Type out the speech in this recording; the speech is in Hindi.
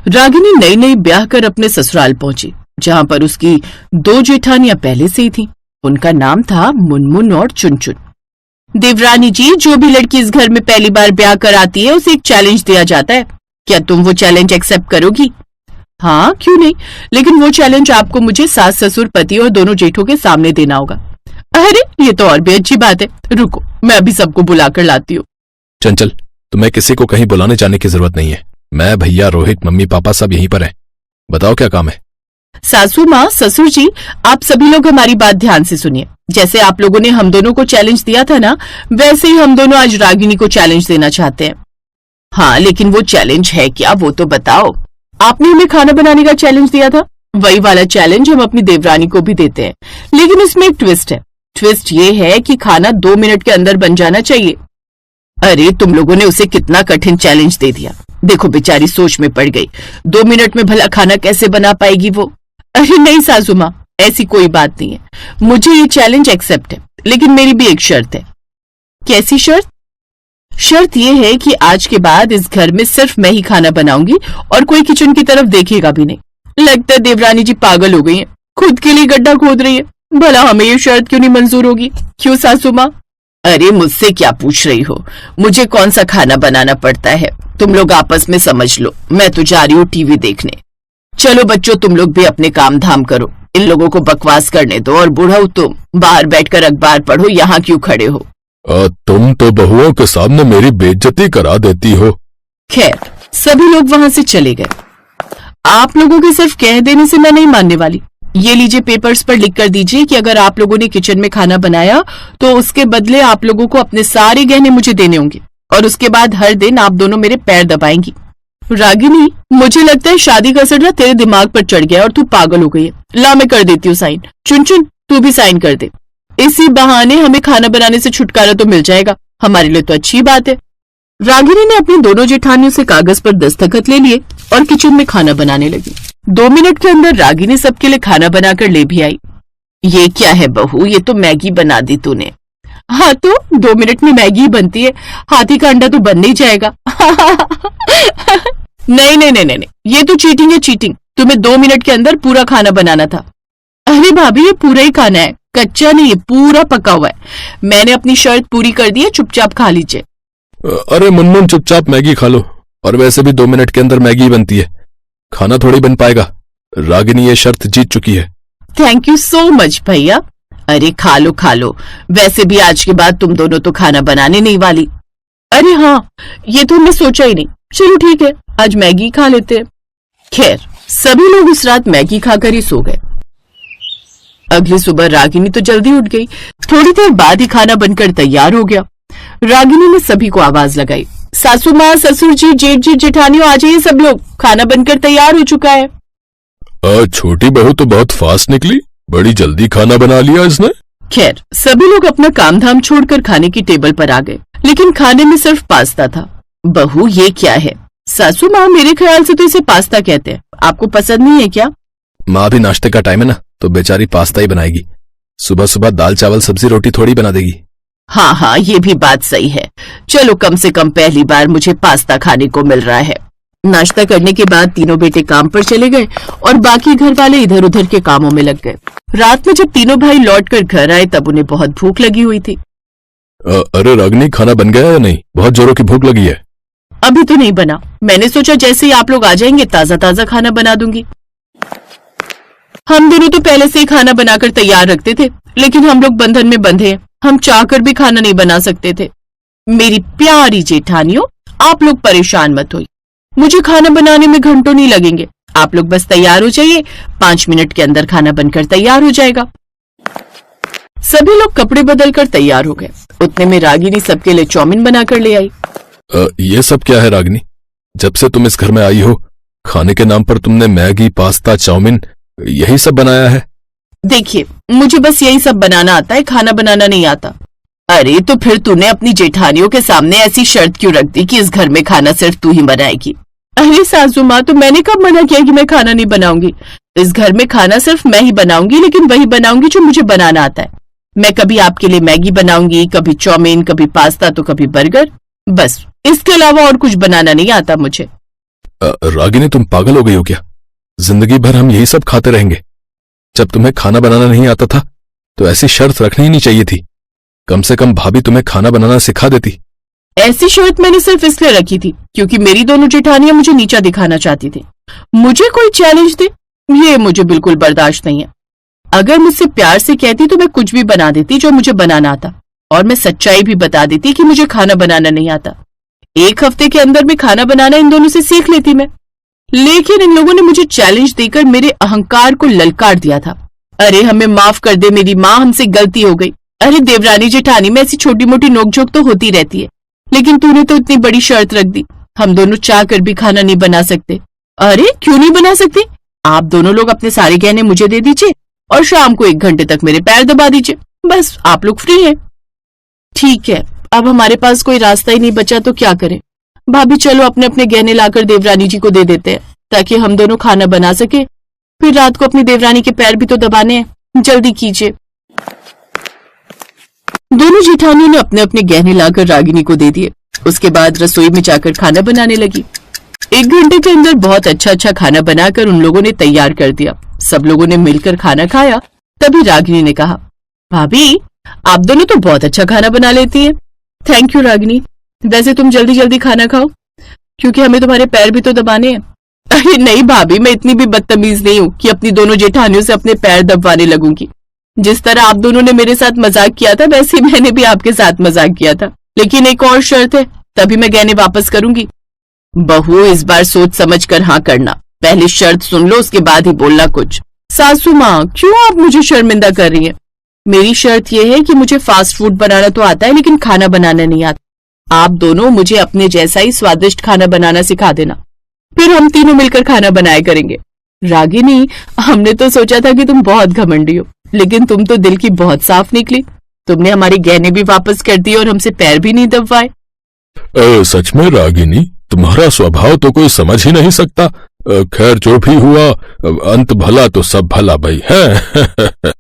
रागिनी नई नई ब्याह कर अपने ससुराल पहुंची, जहां पर उसकी 2 जेठानियां पहले से ही थीं। उनका नाम था मुनमुन और चुनचुन। देवरानी जी, जो भी लड़की इस घर में पहली बार ब्याह कर आती है उसे एक चैलेंज दिया जाता है। क्या तुम वो चैलेंज एक्सेप्ट करोगी? हाँ, क्यों नहीं, लेकिन वो चैलेंज आपको मुझे सास ससुर पति और दोनों जेठों के सामने देना होगा। अरे, ये तो और भी अच्छी बात है। रुको, मैं अभी सबको बुलाकर लाती हूँ। चंचल, तुम्हें किसी को कहीं बुलाने जाने की जरूरत नहीं है। मैं, भैया, रोहित, मम्मी पापा सब यहीं पर हैं। बताओ क्या काम है? सासू माँ, ससुर जी, आप सभी लोग हमारी बात ध्यान से सुनिए। जैसे आप लोगों ने हम दोनों को चैलेंज दिया था ना, वैसे ही हम दोनों आज रागिनी को चैलेंज देना चाहते हैं। हाँ, लेकिन वो चैलेंज है क्या, वो तो बताओ। आपने हमें खाना बनाने का चैलेंज दिया था, वही वाला चैलेंज हम अपनी देवरानी को भी देते हैं, लेकिन इसमें एक ट्विस्ट है। ट्विस्ट ये है कि खाना 2 मिनट के अंदर बन जाना चाहिए। अरे, तुम लोगों ने उसे कितना कठिन चैलेंज दे दिया। देखो, बेचारी सोच में पड़ गई। 2 मिनट में भला खाना कैसे बना पाएगी वो? अरे नहीं सासू माँ, ऐसी कोई बात नहीं है। मुझे ये चैलेंज एक्सेप्ट है, लेकिन मेरी भी एक शर्त है। कैसी शर्त? शर्त ये है कि आज के बाद इस घर में सिर्फ मैं ही खाना बनाऊंगी और कोई किचन की तरफ देखेगा भी नहीं। लगता है देवरानी जी पागल हो गई हैं, खुद के लिए गड्ढा खोद रही है। भला हमें ये शर्त क्यों नहीं मंजूर होगी? क्यों सासू माँ? अरे, मुझसे क्या पूछ रही हो? मुझे कौन सा खाना बनाना पड़ता है? तुम लोग आपस में समझ लो, मैं तो जा रही हूँ टीवी देखने। चलो बच्चों, तुम लोग भी अपने काम धाम करो। इन लोगों को बकवास करने दो, और बूढ़ा तुम बाहर बैठकर अखबार पढ़ो, यहाँ क्यों खड़े हो? तुम तो बहुओं के सामने मेरी बेइज्जती करा देती हो। खैर, सभी लोग वहां से चले गए। आप लोगों के सिर्फ कह देने से मैं नहीं मानने वाली। ये लीजिए, पेपर्स पर लिख कर दीजिए कि अगर आप लोगों ने किचन में खाना बनाया तो उसके बदले आप लोगों को अपने सारे गहने मुझे देने होंगे, और उसके बाद हर दिन आप दोनों मेरे पैर दबाएंगी। रागिनी, मुझे लगता है शादी का असर तेरे दिमाग पर चढ़ गया और तू पागल हो गई है। ला, मैं कर देती हूँ साइन। चुन, तू भी साइन कर दे। इसी बहाने हमें खाना बनाने से छुटकारा तो मिल जाएगा, हमारे लिए तो अच्छी बात है। रागिनी ने अपनी दोनों जेठानियों से कागज पर दस्तखत ले लिए और किचन में खाना बनाने लगी। 2 मिनट के अंदर रागिनी सबके लिए खाना बनाकर ले भी आई। ये क्या है बहू, ये तो मैगी बना दी तूने। हाँ, तो 2 मिनट में मैगी बनती है, हाथी का अंडा तो बन नहीं जाएगा। नहीं नहीं नहीं नहीं, ये तो चीटिंग है, चीटिंग। तुम्हें 2 मिनट के अंदर पूरा खाना बनाना था। अरे भाभी, ये पूरा ही खाना है, कच्चा नहीं है, पूरा पका हुआ है। मैंने अपनी शर्त पूरी कर दी है, चुपचाप खा लीजिए। अरे मुनमुन, चुपचाप मैगी खा लो। और वैसे भी 2 मिनट के अंदर मैगी बनती है, खाना थोड़ी बन पाएगा। रागिनी ये शर्त जीत चुकी है। थैंक यू सो मच भैया। अरे खा लो खा लो, वैसे भी आज के बाद तुम दोनों तो खाना बनाने नहीं वाली। अरे हाँ, ये तो हमने सोचा ही नहीं। चलो ठीक है, आज मैगी खा लेते हैं। खैर, सभी लोग इस रात मैगी खाकर ही सो गए। अगली सुबह रागिनी तो जल्दी उठ गई। थोड़ी देर बाद ही खाना बनकर तैयार हो गया। रागिनी ने सभी को आवाज लगाई, सासू माँ, ससुर जी, जेठ जी, जेठानियों, आ जाइए सब लोग, खाना बनकर तैयार हो चुका है। छोटी बहू तो बहुत फास्ट निकली, बड़ी जल्दी खाना बना लिया इसने। खैर, सभी लोग अपना काम धाम छोड़कर खाने की टेबल पर आ गए, लेकिन खाने में सिर्फ पास्ता था। बहू, ये क्या है? सासू माँ, मेरे ख्याल से तो इसे पास्ता कहते हैं, आपको पसंद नहीं है क्या? माँ, भी नाश्ते का टाइम है ना, तो बेचारी पास्ता ही बनाएगी। सुबह सुबह दाल चावल सब्जी रोटी थोड़ी बना देगी। हाँ हाँ, ये भी बात सही है। चलो, कम से कम पहली बार मुझे पास्ता खाने को मिल रहा है। नाश्ता करने के बाद तीनों बेटे काम पर चले गए और बाकी घर वाले इधर उधर के कामों में लग गए। रात में जब तीनों भाई लौटकर घर आए तब उन्हें बहुत भूख लगी हुई थी। अरे रागिनी, खाना बन गया या नहीं? बहुत जोरों की भूख लगी है। अभी तो नहीं बना, मैंने सोचा जैसे ही आप लोग आ जाएंगे ताजा ताजा खाना बना दूंगी। हम दोनों तो पहले से ही खाना बनाकर तैयार रखते थे, लेकिन हम लोग बंधन में बंधे हैं, हम चाहकर भी खाना नहीं बना सकते थे। मेरी प्यारी जेठानियों, आप लोग परेशान मत होइए, मुझे खाना बनाने में घंटों नहीं लगेंगे। आप लोग बस तैयार हो जाइए, 5 मिनट के अंदर खाना बनकर तैयार हो जाएगा। सभी लोग कपड़े बदलकर तैयार हो गए। उतने में रागिनी सबके लिए चाउमीन बनाकर ले आई। ये सब क्या है रागिनी? जब से तुम इस घर में आई हो, खाने के नाम पर तुमने मैगी, पास्ता, चाउमीन यही सब बनाया है? देखिए, मुझे बस यही सब बनाना आता है, खाना बनाना नहीं आता। अरे तो फिर तूने अपनी जेठानियों के सामने ऐसी शर्त क्यों रख दी कि इस घर में खाना सिर्फ तू ही बनाएगी? अरे सासू माँ, तो मैंने कब मना किया कि मैं खाना नहीं बनाऊंगी? इस घर में खाना सिर्फ मैं ही बनाऊंगी, लेकिन वही बनाऊंगी जो मुझे बनाना आता है। मैं कभी आपके लिए मैगी बनाऊंगी, कभी चाउमीन, कभी पास्ता, तो कभी बर्गर, बस। इसके अलावा और कुछ बनाना नहीं आता मुझे। रागिनी तुम पागल हो गई हो क्या? जिंदगी भर हम यही सब खाते रहेंगे? जब तुम्हें खाना बनाना नहीं आता था तो ऐसी शर्त रखनी ही नहीं चाहिए थी। कम से कम भाभी तुम्हें खाना बनाना सिखा देती। ऐसी शर्त मैंने सिर्फ इसलिए रखी थी क्योंकि मेरी दोनों जेठानियां मुझे नीचा दिखाना चाहती थी। मुझे कोई चैलेंज दे, ये मुझे बिल्कुल बर्दाश्त नहीं है। अगर मुझसे प्यार से कहती तो मैं कुछ भी बना देती जो मुझे बनाना आता, और मैं सच्चाई भी बता देती कि मुझे खाना बनाना नहीं आता। 1 हफ्ते के अंदर में खाना बनाना इन दोनों से सीख लेती मैं। लेकिन इन लोगों ने मुझे चैलेंज देकर मेरे अहंकार को ललकार दिया था। अरे हमें माफ कर दे मेरी माँ, हमसे गलती हो गई। अरे देवरानी जेठानी में ऐसी छोटी मोटी नोकझोंक तो होती रहती है, लेकिन तूने तो इतनी बड़ी शर्त रख दी, हम दोनों चाह कर भी खाना नहीं बना सकते। अरे क्यों नहीं बना सकते? आप दोनों लोग अपने सारे गहने मुझे दे दीजिए और शाम को 1 घंटे तक मेरे पैर दबा दीजिए, बस आप लोग फ्री हैं। ठीक है, अब हमारे पास कोई रास्ता ही नहीं बचा तो क्या करें? भाभी चलो अपने अपने गहने लाकर देवरानी जी को दे देते हैं ताकि हम दोनों खाना बना सके। फिर रात को अपनी देवरानी के पैर भी तो दबाने हैं, जल्दी कीजिए। दोनों जेठानियों ने अपने अपने गहने लाकर रागिनी को दे दिए। उसके बाद रसोई में जाकर खाना बनाने लगी। 1 घंटे के अंदर बहुत अच्छा खाना बनाकर उन लोगों ने तैयार कर दिया। सब लोगों ने मिलकर खाना खाया। तभी रागिनी ने कहा, भाभी आप दोनों तो बहुत अच्छा खाना बना लेती हैं। थैंक यू रागिनी, वैसे तुम जल्दी जल्दी खाना खाओ क्योंकि हमें तुम्हारे पैर भी तो दबाने हैं। अरे नहीं भाभी, मैं इतनी भी बदतमीज नहीं हूँ कि अपनी दोनों जेठानियों से अपने पैर दबाने लगूंगी। जिस तरह आप दोनों ने मेरे साथ मजाक किया था वैसे ही मैंने भी आपके साथ मजाक किया था, लेकिन एक और शर्त है, तभी मैं गहने वापस करूंगी। बहू इस बार सोच समझ कर हाँ करना, पहली शर्त सुन लो उसके बाद ही बोलना कुछ। सासू माँ क्यों आप मुझे शर्मिंदा कर रही हैं? मेरी शर्त यह है कि मुझे फास्ट फूड बनाना तो आता है लेकिन खाना बनाना नहीं आता। आप दोनों मुझे अपने जैसा ही स्वादिष्ट खाना बनाना सिखा देना, फिर हम तीनों मिलकर खाना बनाया करेंगे। रागिनी, हमने तो सोचा था कि तुम बहुत घमंडी हो, लेकिन तुम तो दिल की बहुत साफ निकली। तुमने हमारे गहने भी वापस कर दिए और हमसे पैर भी नहीं दबवाए। सच में रागिनी, तुम्हारा स्वभाव तो कोई समझ ही नहीं सकता। खैर जो भी हुआ, अंत भला तो सब भला भाई है।